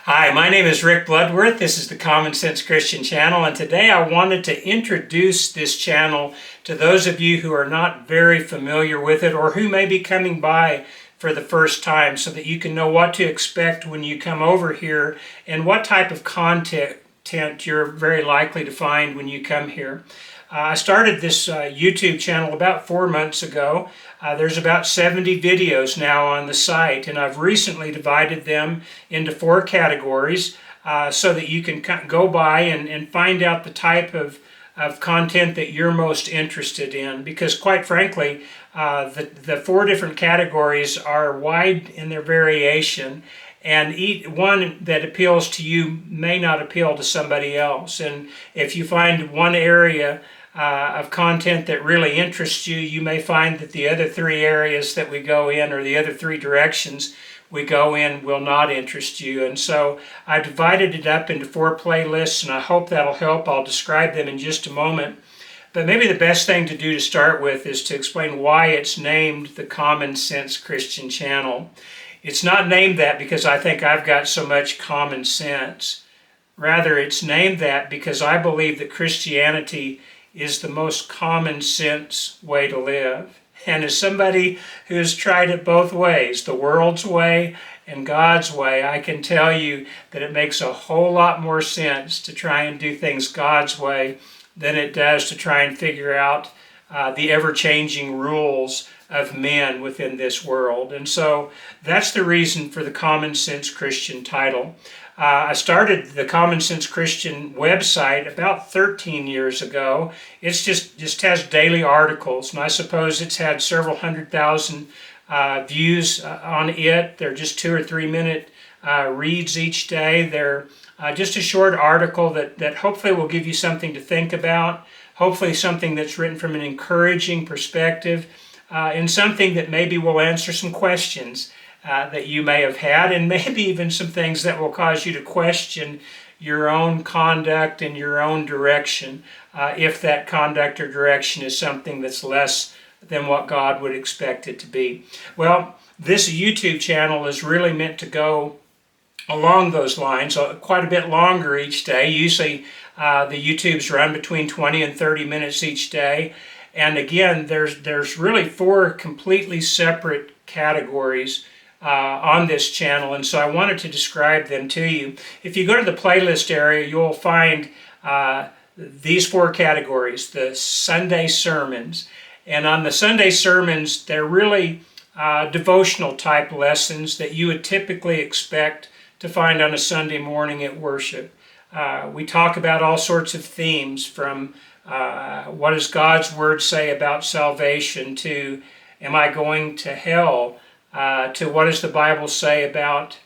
Hi, my name is Rick Bloodworth. This is the Common Sense Christian channel, and today I wanted to introduce this channel to those of you who are not very familiar with it or who may be coming by for the first time so that you can know what to expect when you come over here and what type of content you're very likely to find when you come here. I started this YouTube channel about 4 months ago. There's about 70 videos now on the site, and I've recently divided them into 4 categories so that you can go by and find out the type of content that you're most interested in. Because quite frankly, the 4 different categories are wide in their variation, and each one that appeals to you may not appeal to somebody else. And if you find one area of content that really interests you, you may find that the other 3 areas that we go in, or the other 3 directions we go in, will not interest you. And so I divided it up into 4 playlists, and I hope that'll help. I'll describe them in just a moment. But maybe the best thing to do to start with is to explain why it's named the Common Sense Christian Channel. It's not named that because I think I've got so much common sense. Rather, it's named that because I believe that Christianity is the most common sense way to live. And as somebody who has tried it both ways, the world's way and God's way, I can tell you that it makes a whole lot more sense to try and do things God's way than it does to try and figure out the ever-changing rules of men within this world. And so that's the reason for the Common Sense Christian title. I started the Common Sense Christian website about 13 years ago. It's just has daily articles, and I suppose it's had several 100,000 views on it. They're just 2 or 3 minute reads each day. They're just a short article that hopefully will give you something to think about, hopefully something that's written from an encouraging perspective, and something that maybe will answer some questions that you may have had, and maybe even some things that will cause you to question your own conduct and your own direction, if that conduct or direction is something that's less than what God would expect it to be. Well, this YouTube channel is really meant to go along those lines, quite a bit longer each day. Usually the YouTubes run between 20 and 30 minutes each day. And again, there's really 4 completely separate categories on this channel, and so I wanted to describe them to you. If you go to the playlist area, you'll find these 4 categories: the Sunday sermons. And on the Sunday sermons, they're really devotional type lessons that you would typically expect to find on a Sunday morning at worship. We talk about all sorts of themes, from what does God's Word say about salvation, to am I going to hell, to what does the Bible say about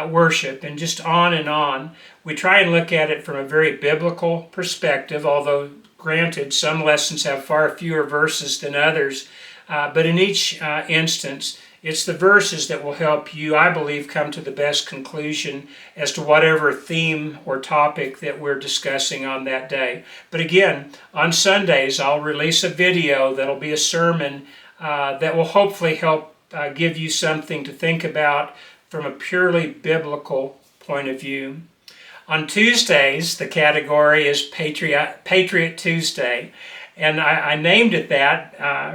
worship, and just on and on. We try and look at it from a very biblical perspective, although granted some lessons have far fewer verses than others, but in each instance it's the verses that will help you, I believe, come to the best conclusion as to whatever theme or topic that we're discussing on that day. But again, on Sundays I'll release a video that'll be a sermon that will hopefully help give you something to think about from a purely biblical point of view. On Tuesdays, the category is Patriot Tuesday, and I named it that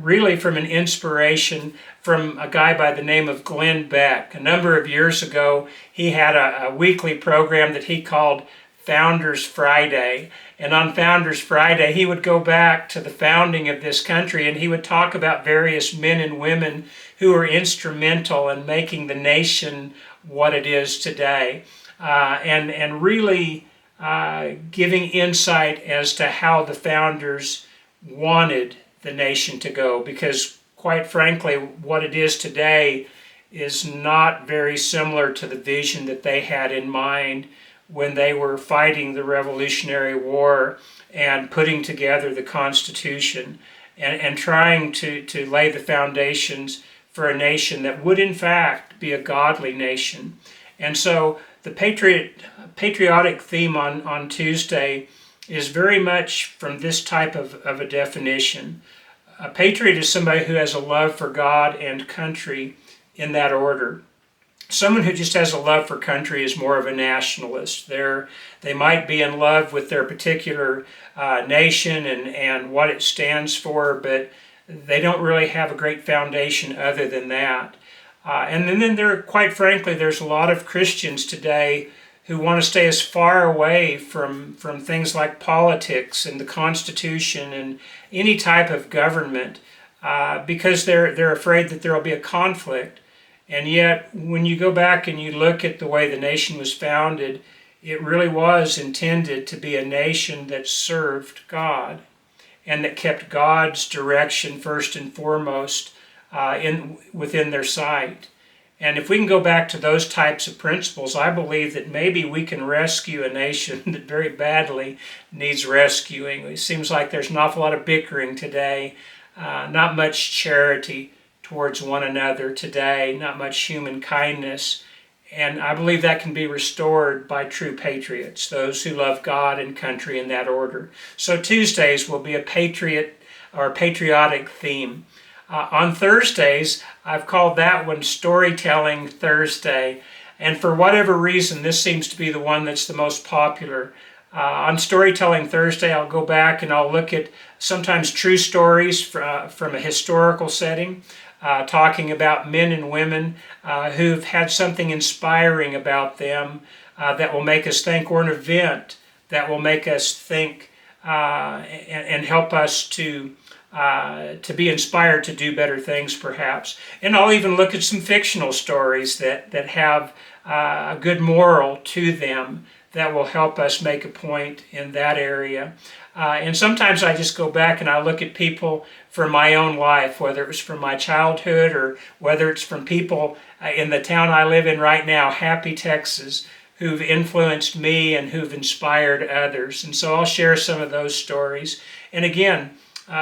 really from an inspiration from a guy by the name of Glenn Beck. A number of years ago, he had a weekly program that he called Founders Friday. And on Founders Friday, he would go back to the founding of this country, and he would talk about various men and women who were instrumental in making the nation what it is today, and really giving insight as to how the founders wanted the nation to go. Because quite frankly, what it is today is not very similar to the vision that they had in mind when they were fighting the Revolutionary War and putting together the Constitution and trying to lay the foundations for a nation that would in fact be a godly nation. And so the patriotic theme on Tuesday is very much from this type of a definition. A patriot is somebody who has a love for God and country in that order. Someone who just has a love for country is more of a nationalist. They might be in love with their particular nation and what it stands for, but they don't really have a great foundation other than that. And then quite frankly, there's a lot of Christians today who want to stay as far away from things like politics and the Constitution and any type of government because they're afraid that there will be a conflict. And yet, when you go back and you look at the way the nation was founded, it really was intended to be a nation that served God and that kept God's direction first and foremost within their sight. And if we can go back to those types of principles, I believe that maybe we can rescue a nation that very badly needs rescuing. It seems like there's an awful lot of bickering today, not much charity towards one another today, not much human kindness. And I believe that can be restored by true patriots, those who love God and country in that order. So Tuesdays will be a patriotic theme. On Thursdays, I've called that one Storytelling Thursday. And for whatever reason, this seems to be the one that's the most popular. On Storytelling Thursday, I'll go back and I'll look at sometimes true stories from a historical setting, talking about men and women who've had something inspiring about them that will make us think, or an event that will make us think and help us to be inspired to do better things, perhaps. And I'll even look at some fictional stories that have a good moral to them that will help us make a point in that area. And sometimes I just go back and I look at people from my own life, whether it was from my childhood or whether it's from people in the town I live in right now, Happy, Texas, who've influenced me and who've inspired others. And so I'll share some of those stories. And again,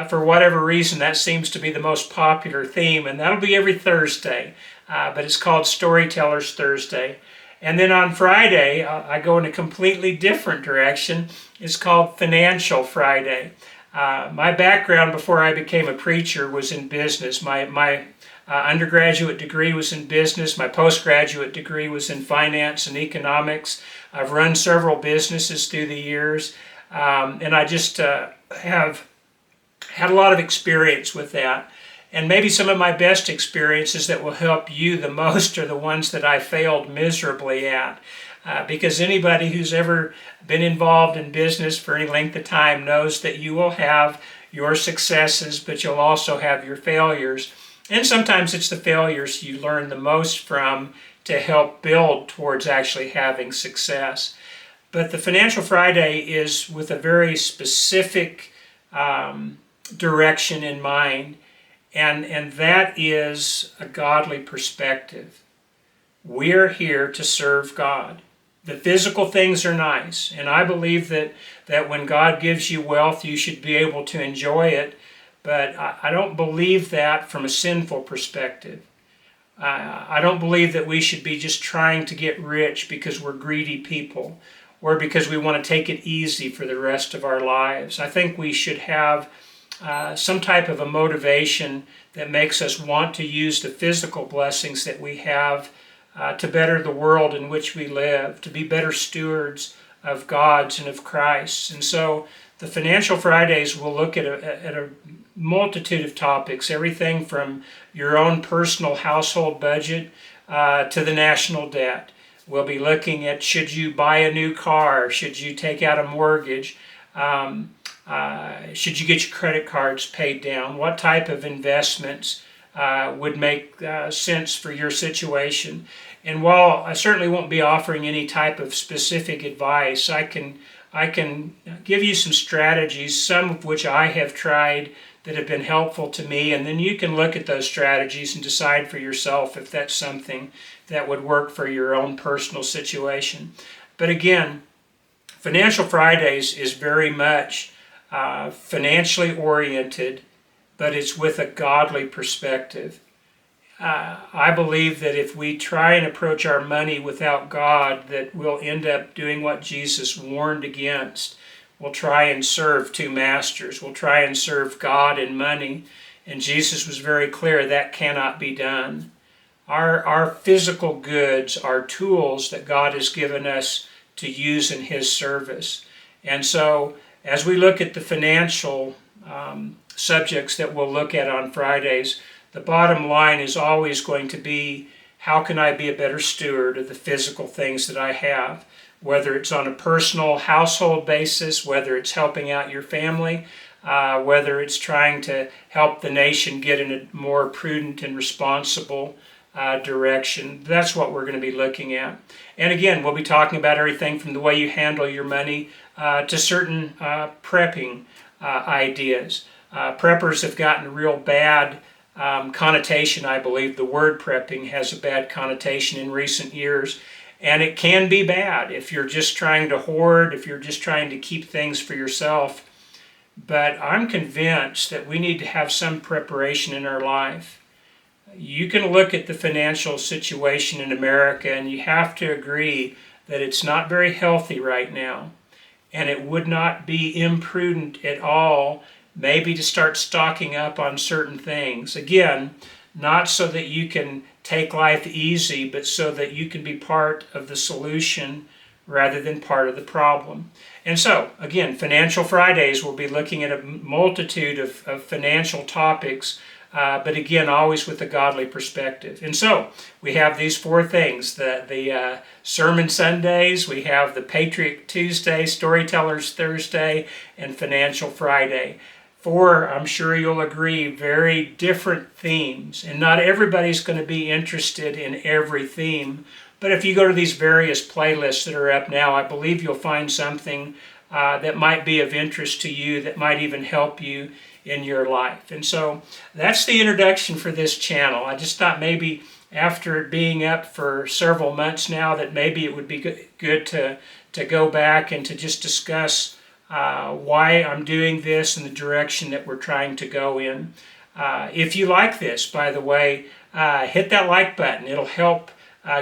for whatever reason, that seems to be the most popular theme, and that'll be every Thursday, but it's called Storytellers Thursday. And then on Friday, I go in a completely different direction. It's called Financial Friday. My background before I became a preacher was in business. My undergraduate degree was in business. My postgraduate degree was in finance and economics. I've run several businesses through the years, and I just have had a lot of experience with that. And maybe some of my best experiences that will help you the most are the ones that I failed miserably at. Because anybody who's ever been involved in business for any length of time knows that you will have your successes, but you'll also have your failures. And sometimes it's the failures you learn the most from to help build towards actually having success. But the Financial Friday is with a very specific direction in mind, and that is a godly perspective. We're here to serve God. The physical things are nice, and I believe that when God gives you wealth, you should be able to enjoy it, but I don't believe that from a sinful perspective. I don't believe that we should be just trying to get rich because we're greedy people or because we want to take it easy for the rest of our lives. I think we should have some type of a motivation that makes us want to use the physical blessings that we have to better the world in which we live, to be better stewards of God's and of Christ's. And so the Financial Fridays will look at a multitude of topics, everything from your own personal household budget to the national debt. We'll be looking at, should you buy a new car? Should you take out a mortgage? Should you get your credit cards paid down? What type of investments would make sense for your situation? And while I certainly won't be offering any type of specific advice, I can give you some strategies, some of which I have tried that have been helpful to me, and then you can look at those strategies and decide for yourself if that's something that would work for your own personal situation. But again, Financial Fridays is very much financially oriented, but it's with a godly perspective. I believe that if we try and approach our money without God, that we'll end up doing what Jesus warned against. We'll try and serve two masters. We'll try and serve God and money. And Jesus was very clear that cannot be done. our physical goods are tools that God has given us to use in His service. And so as we look at the financial subjects that we'll look at on Fridays, the bottom line is always going to be, how can I be a better steward of the physical things that I have? Whether it's on a personal household basis, whether it's helping out your family, whether it's trying to help the nation get in a more prudent and responsible direction. That's what we're going to be looking at. And again, we'll be talking about everything from the way you handle your money to certain prepping ideas. Preppers have gotten a real bad connotation, I believe. The word prepping has a bad connotation in recent years, and it can be bad if you're just trying to hoard, if you're just trying to keep things for yourself. But I'm convinced that we need to have some preparation in our life. You can look at the financial situation in America, and you have to agree that it's not very healthy right now. And it would not be imprudent at all maybe to start stocking up on certain things. Again, not so that you can take life easy, but so that you can be part of the solution rather than part of the problem. And so, again, Financial Fridays, we'll be looking at a multitude of financial topics, but again, always with a godly perspective. And so, we have these four things, the Sermon Sundays, we have the Patriot Tuesday, Storytellers Thursday, and Financial Friday. Four, I'm sure you'll agree, very different themes. And not everybody's going to be interested in every theme. But if you go to these various playlists that are up now, I believe you'll find something that might be of interest to you, that might even help you in your life. And so that's the introduction for this channel. I just thought maybe after it being up for several months now, that maybe it would be good to go back and to just discuss why I'm doing this and the direction that we're trying to go in. If you like this, by the way, hit that like button. It'll help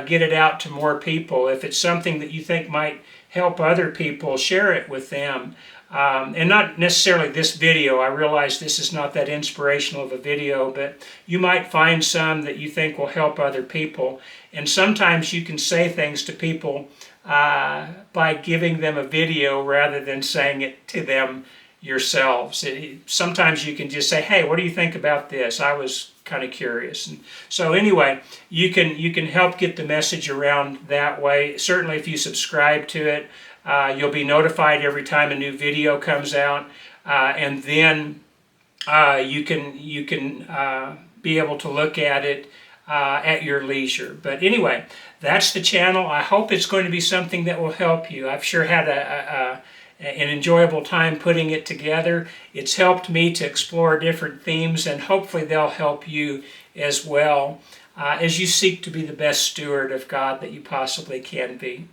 get it out to more people. If it's something that you think might help other people, share it with them. And not necessarily this video. I realize this is not that inspirational of a video, but you might find some that you think will help other people. And sometimes you can say things to people by giving them a video rather than saying it to them yourselves. Sometimes you can just say, hey, what do you think about this? I was kind of curious. And so anyway, you can help get the message around that way. Certainly if you subscribe to it, you'll be notified every time a new video comes out, and then you can be able to look at it at your leisure. But anyway, that's the channel. I hope it's going to be something that will help you. I've sure had an enjoyable time putting it together. It's helped me to explore different themes, and hopefully they'll help you as well as you seek to be the best steward of God that you possibly can be.